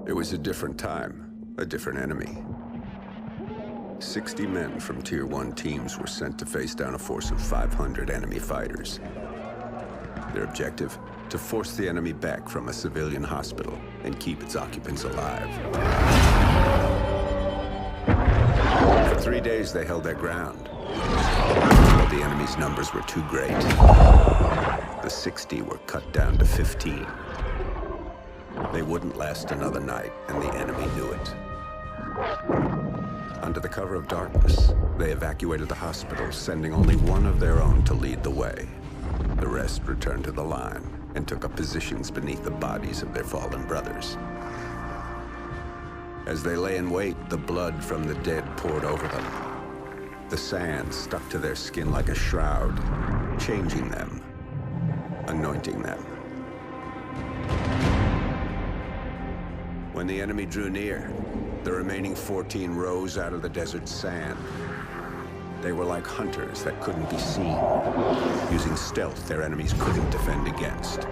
It was a different time, a different enemy. 60 men from Tier 1 teams were sent to face down a force of 500 enemy fighters. Their objective? To force the enemy back from a civilian hospital and keep its occupants alive. For 3 days, they held their ground. But the enemy's numbers were too great. The 60 were cut down to 15. They wouldn't last another night, and the enemy knew it. Under the cover of darkness, they evacuated the hospital, sending only one of their own to lead the way. The rest returned to the line and took up positions beneath the bodies of their fallen brothers. As they lay in wait, the blood from the dead poured over them. The sand stuck to their skin like a shroud, changing them, anointing them. When the enemy drew near, the remaining 14 rose out of the desert sand. They were like hunters that couldn't be seen, using stealth their enemies couldn't defend against.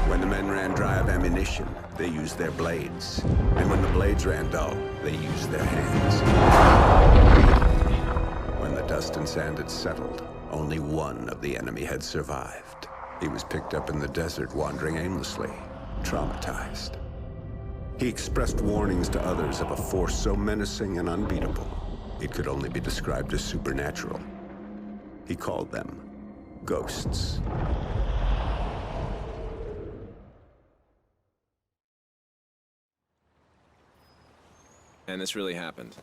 When the men ran dry of ammunition, they used their blades. And when the blades ran dull, they used their hands. When the dust and sand had settled, only one of the enemy had survived. He was picked up in the desert, wandering aimlessly, traumatized. He expressed warnings to others of a force so menacing and unbeatable, it could only be described as supernatural. He called them ghosts. And this really happened.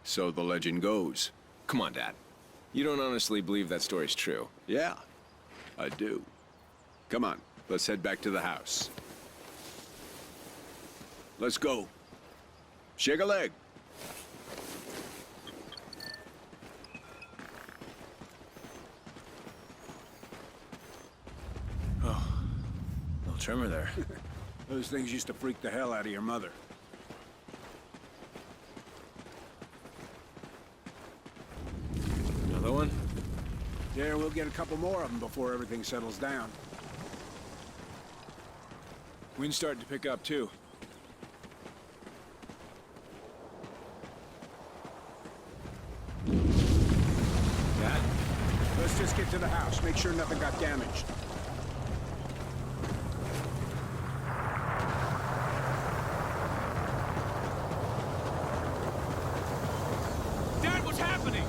So the legend goes. Come on, Dad. You don't honestly believe that story's true? Yeah, I do. Come on, let's head back to the house. Let's go. Shake a leg. Oh, little tremor there. Those things used to freak the hell out of your mother. Another one? Yeah, we'll get a couple more of them before everything settles down. Wind's starting to pick up, too. Dad? Let's just get to the house, make sure nothing got damaged. Dad, what's happening?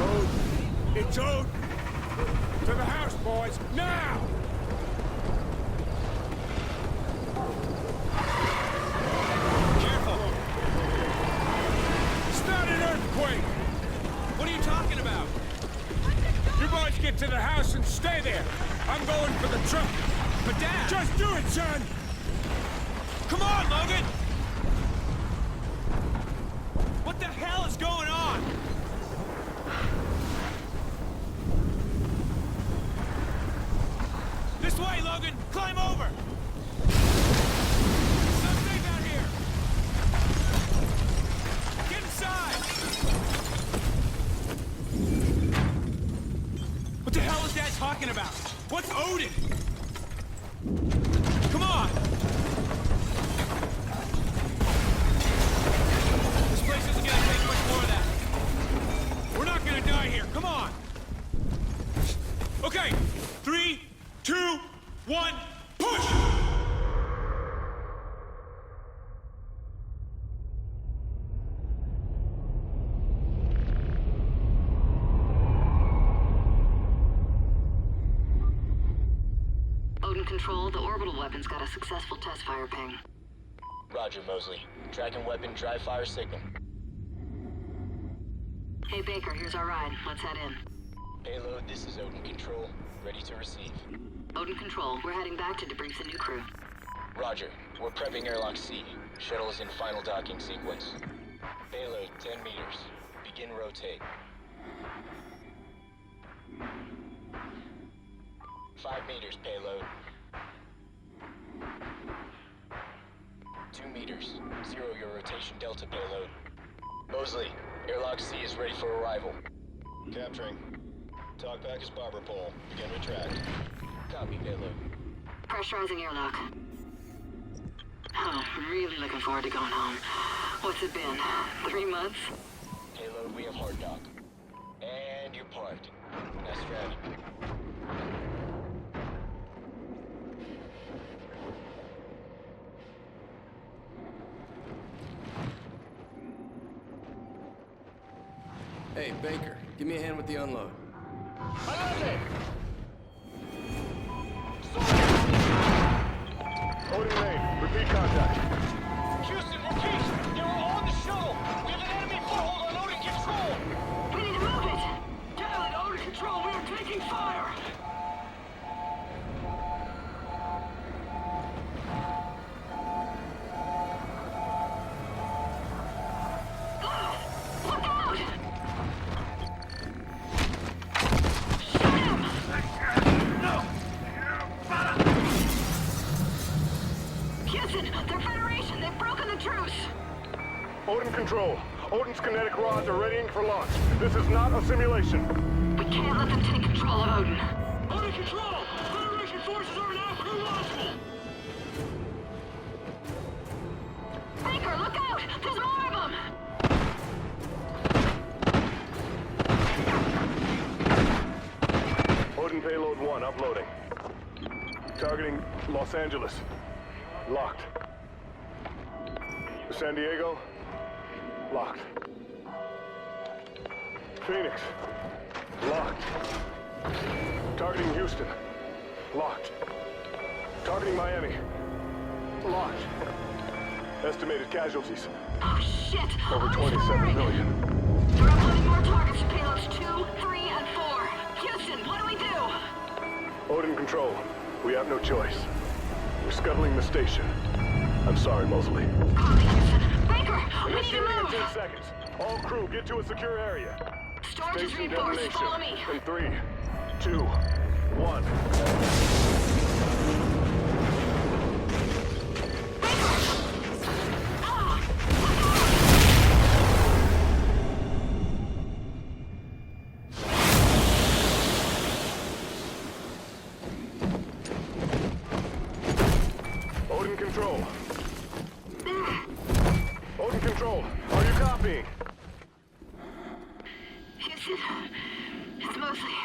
Odin! It's Odin! To the house, boys, now! Careful! It's not an earthquake! What are you talking about? You boys get to the house and stay there. I'm going for the truck. But Dad! Just do it, son! Come on, Logan! What the hell is going on? This way, Logan! Climb over! It's not safe out here! Get inside! What the hell is Dad talking about? What's Odin? Come on! This place isn't gonna take much more of that. We're not gonna die here. Come on! Okay! 3, 2, 1, push! Odin Control, the orbital weapon's got a successful test fire ping. Roger, Mosley. Tracking weapon, dry fire signal. Hey Baker, here's our ride. Let's head in. Payload, this is Odin Control. Ready to receive. Odin Control, we're heading back to debrief the new crew. Roger. We're prepping airlock C. Shuttle is in final docking sequence. Payload, 10 meters. Begin rotate. 5 meters, payload. 2 meters. 0 your rotation delta, payload. Mosley, airlock C is ready for arrival. Capturing. Talk back is barber pole. Begin retract. Copy, payload. Pressurizing airlock. Oh, really looking forward to going home. What's it been? 3 months? Payload, we have hard dock. And you're parked. Nice drive. Hey, Baker, give me a hand with the unload. Odin Lane, repeat contact. Houston, repeat! They were on the shuttle! We have an enemy foothold on Odin control! We need to move it! Dial it, Odin control, we are taking fire! Look out! Shoot him! Houston, they're Federation! They've broken the truce! Odin control. Odin's kinetic rods are readying for launch. This is not a simulation. We can't let them take control of Odin. Odin control! Federation forces are now crew launchable! Baker, look out! There's more of them! Odin payload 1 uploading. Targeting Los Angeles. Locked. San Diego. Locked. Phoenix. Locked. Targeting Houston. Locked. Targeting Miami. Locked. Estimated casualties. Oh shit! Over Odin's 27 firing. million. They're uploading more targets to payloads 2, 3, and 4. Houston, what do we do? Odin control. We have no choice. We're scuttling the station. I'm sorry, Mosley. Copy, Houston. Baker, we need to Initiating in move! 10 seconds. All crew, get to a secure area. Storage is Station reinforced. detonation. Follow me. In 3, 2, 1. Odin control. Odin control. Are you copying? Houston, it's mostly...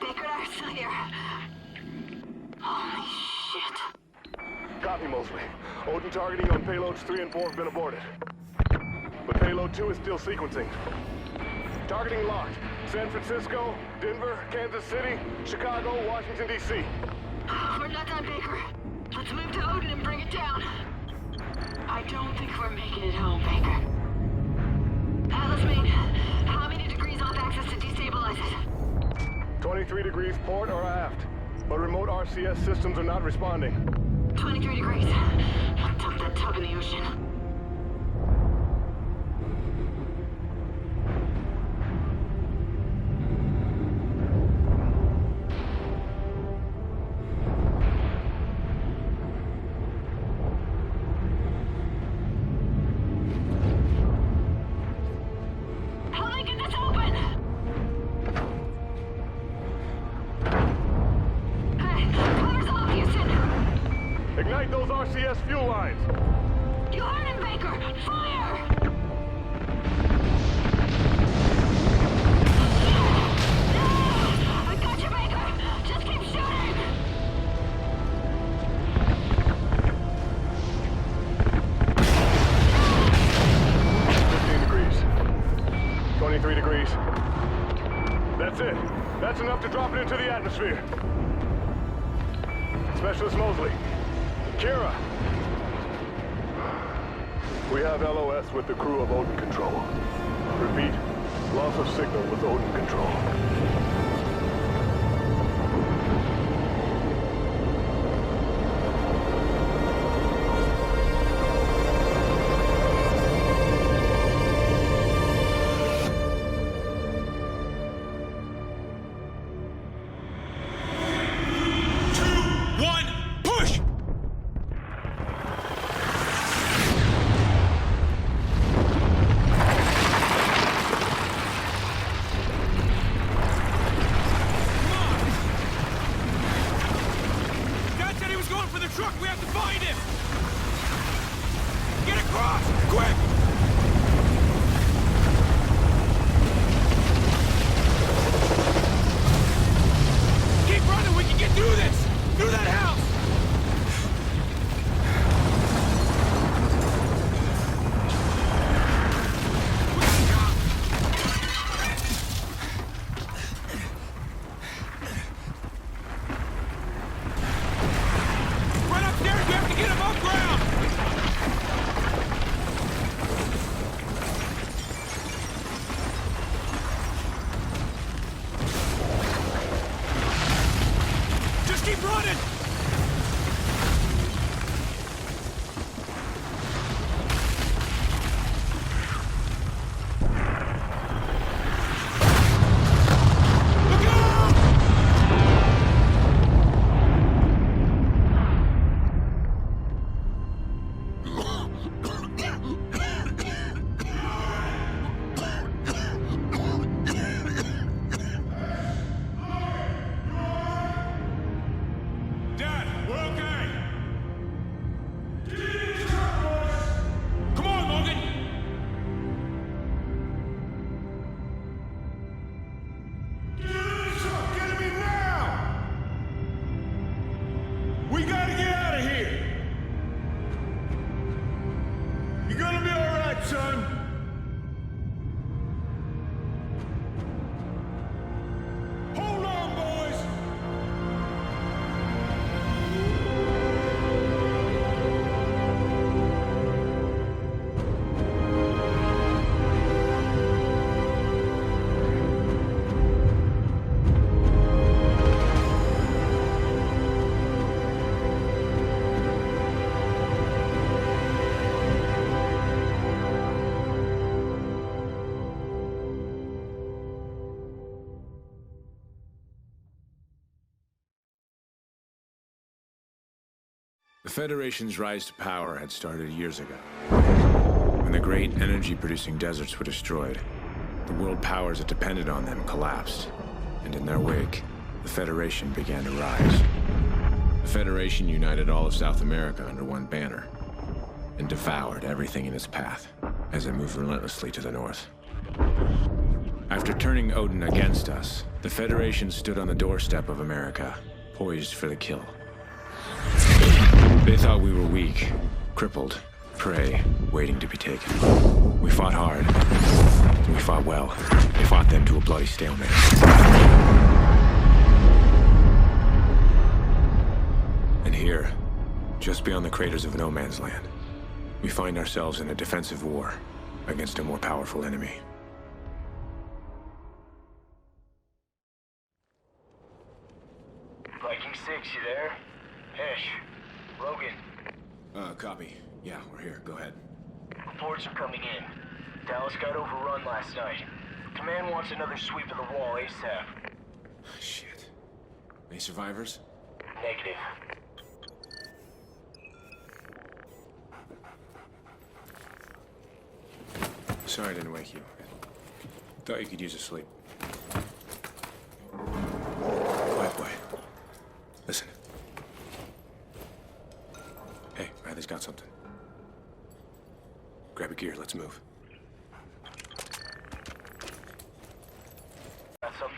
Baker and I are still here. Holy shit. Copy, Mosley. Odin targeting on payloads 3 and 4 have been aborted. But payload 2 is still sequencing. Targeting locked. San Francisco, Denver, Kansas City, Chicago, Washington, D.C. We're not done, Baker. Let's move to Odin and bring it down. I don't think we're making it home, Baker. Atlas main, how many degrees off axis to destabilize it? 23 degrees port or aft. But remote RCS systems are not responding. 23 degrees. Dump that tub in the ocean. How do I get this open? Hey, cover's off, Houston. Ignite those RCS fuel lines. You heard him, Baker! Fire! I got you, Baker! Just keep shooting! Degrees. 23 degrees. That's it. That's enough to drop it into the atmosphere. Specialist Mosley. Kira. We have LOS with the crew of Odin Control. Repeat, loss of signal with Odin Control. The Federation's rise to power had started years ago. When the great energy-producing deserts were destroyed, the world powers that depended on them collapsed, and in their wake, the Federation began to rise. The Federation united all of South America under one banner, and devoured everything in its path as it moved relentlessly to the north. After turning Odin against us, the Federation stood on the doorstep of America, poised for the kill. They thought we were weak, crippled, prey, waiting to be taken. We fought hard. We fought well. We fought them to a bloody stalemate. And here, just beyond the craters of No Man's Land, we find ourselves in a defensive war against a more powerful enemy. Viking 6, you there? Hesh. Logan. Copy. Yeah, we're here. Go ahead. Reports are coming in. Dallas got overrun last night. Command wants another sweep of the wall ASAP. Shit. Any survivors? Negative. Sorry I didn't wake you. Thought you could use a sleep. Quiet boy. Listen. Hey, Riley's got something. Grab your gear, let's move. Got some?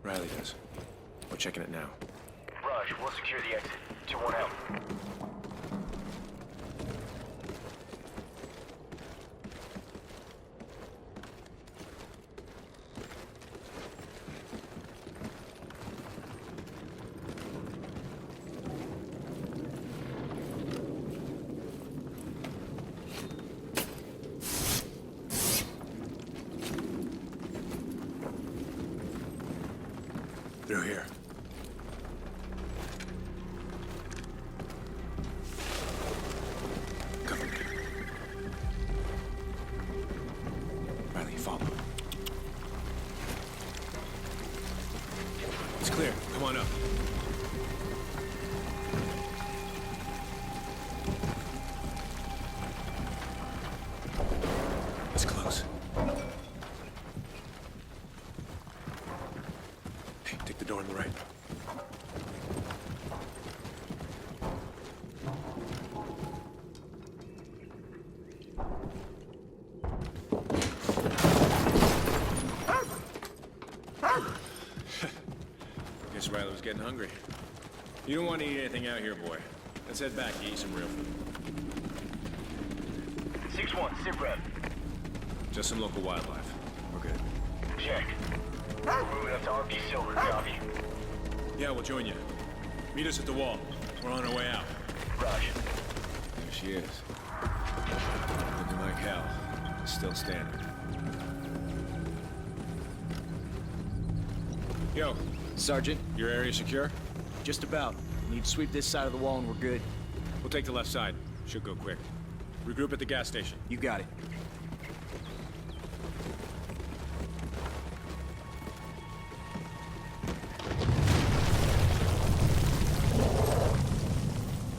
Riley does. We're checking it now. Raj, we'll secure the exit. 2-1 out. Through here. Come here. Riley, follow. It's clear. Come on up. It's close. Hey, take the door on the right. Guess Riley was getting hungry. You don't want to eat anything out here, boy. Let's head back and eat some real food. 6-1, sit rep. Just some local wildlife. We're good. Check. We're moving up to RP Silver, copy. Yeah, we'll join you. Meet us at the wall. We're on our way out. Raj. There she is. Looking like hell. Still standing. Yo, Sergeant, your area secure? just about. Need to sweep this side of the wall and we're good. We'll take the left side. Should go quick. Regroup at the gas station. You got it.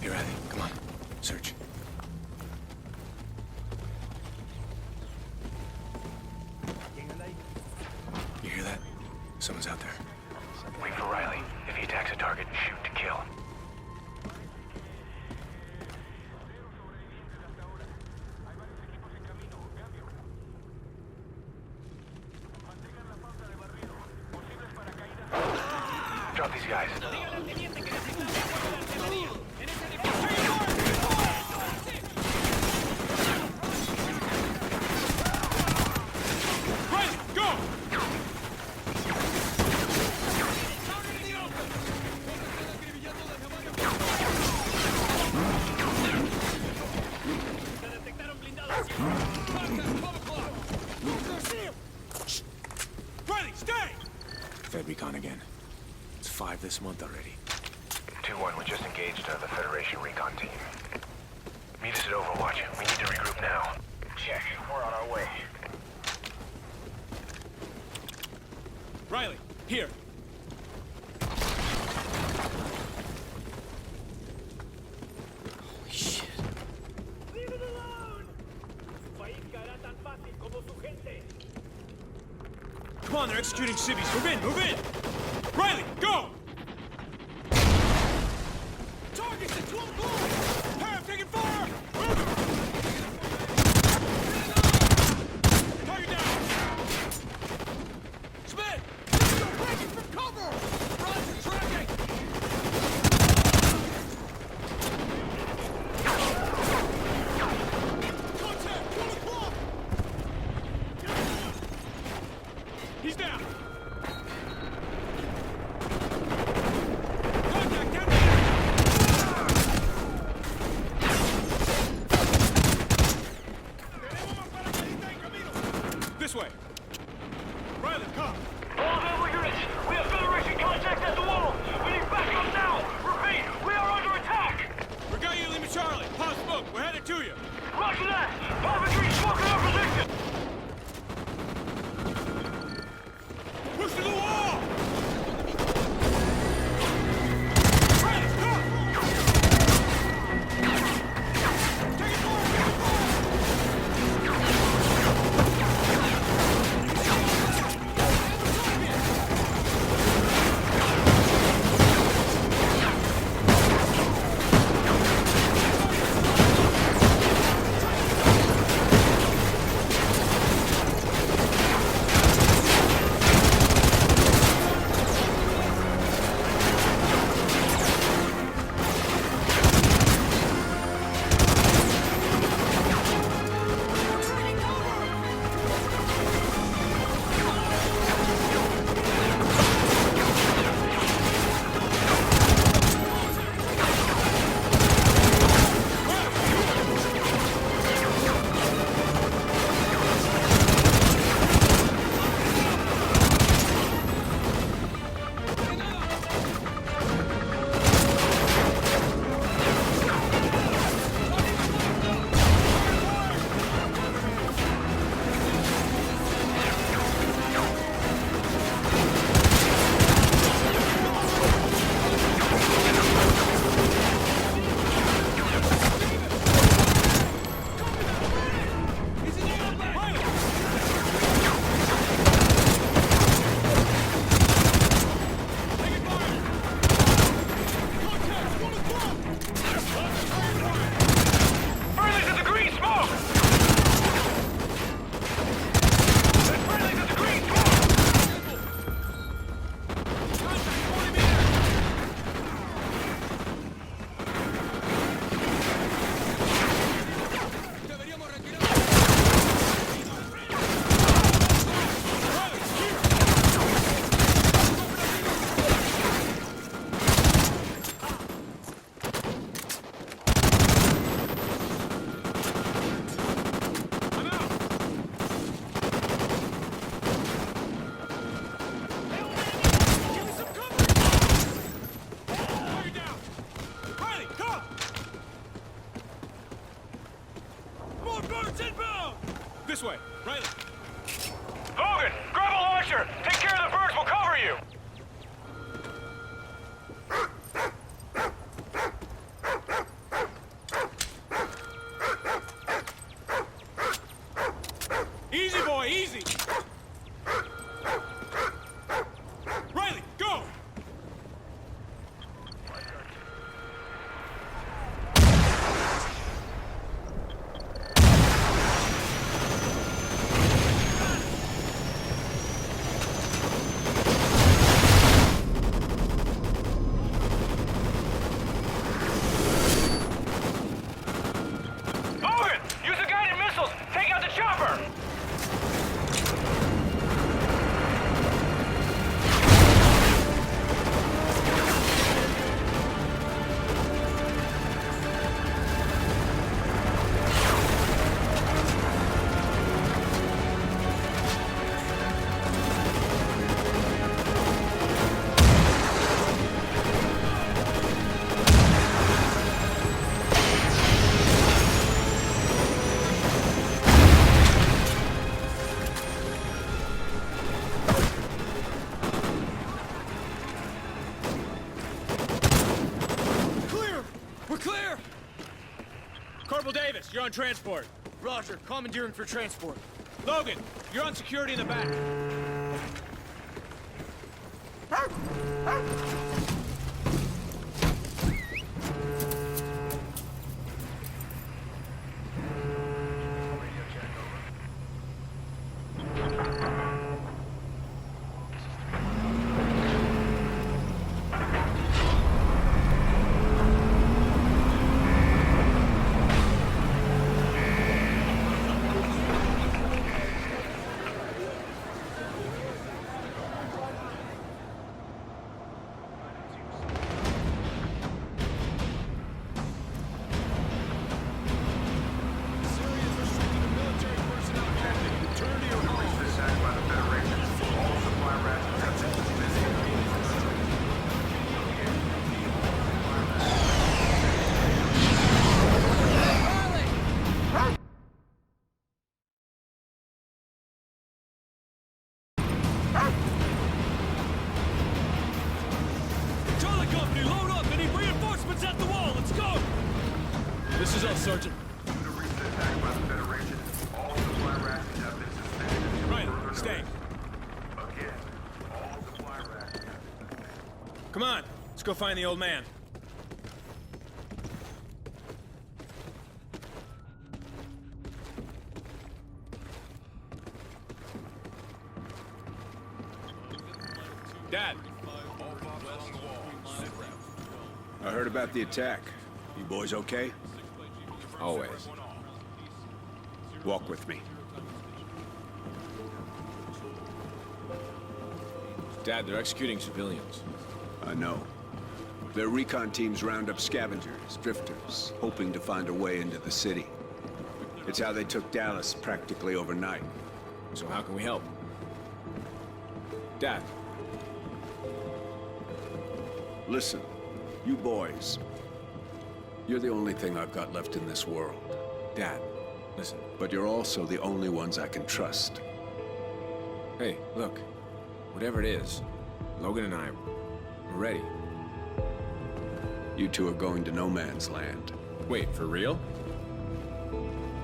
Here, Riley. Come on. Search. You hear that? Someone's out there. Wait for Riley. If he attacks a target, shoot to kill. Drop these guys. Riley, go! Riley, stay! Fed recon again. It's 5 this month already. 2-1, we just engaged the Federation recon team. Meet us at Overwatch. We need to regroup now. Check. We're on our way. Riley, here. executing civvies. Move in, move in! Riley, go! Targets at 12 o'clock! Hey, I'm taking fire! Target down! Smith! You're breaking from cover! Roger, tracking! Contact, 1 o'clock! He's down! Contact, down there! This way. Riley, come. All available units, we have Federation contacts at the wall. We need backup now. Repeat, we are under attack. We got you, Lima Charlie. Pause smoke. We're headed to you. Roger that. Infantry smoking our position. Push to the wall! Riley, come! Take it forward! Take it forward! Friendly's at the green smoke. Friendly's at the green smoke. Contact, 40 meters! Deberíamos retirarnos. Riley, here! I'm out! Give me some cover! Target down! Riley, come! More birds inbound! This way, Riley. Logan, grab a launcher. Take care of the birds. We'll cover you. Easy, boy, easy! Riley, go! Logan, use the guided missiles. Take out the chopper. Corporal Davis, you're on transport. Roger, commandeering for transport. Logan, you're on security in the back. Charlie Company, load up! Any reinforcements at the wall! Let's go! This is us, Sergeant. Right, stay. Come on, let's go find the old man. Dad. I heard about the attack. You boys okay? Always. Walk with me. Dad, they're executing civilians. I know. Their recon teams round up scavengers, drifters, hoping to find a way into the city. It's how they took Dallas practically overnight. So how can we help? Dad. Listen, you boys. You're the only thing I've got left in this world. Dad, listen. But you're also the only ones I can trust. Hey, look. Whatever it is, Logan and I, we're ready. You two are going to no man's land. Wait, for real?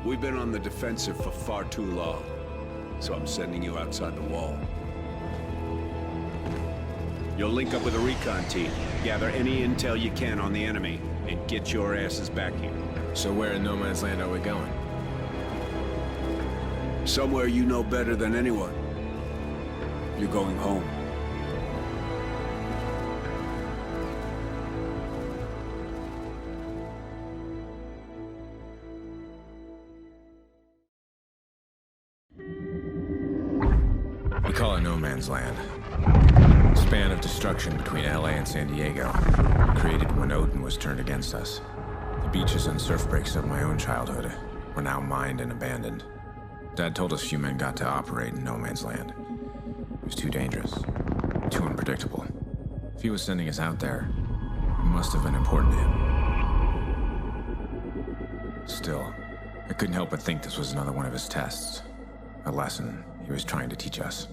We've been on the defensive for far too long, so I'm sending you outside the wall. You'll link up with a recon team, gather any intel you can on the enemy, and get your asses back here. So where in no man's land are we going? Somewhere you know better than anyone. You're going home. We call it no man's land. Span of destruction between LA and San Diego, created when Odin was turned against us. The beaches and surf breaks of my own childhood were now mined and abandoned. Dad told us few men got to operate in no man's land. It was too dangerous, too unpredictable. If he was sending us out there, it must have been important to him. Still, I couldn't help but think this was another one of his tests. A lesson he was trying to teach us.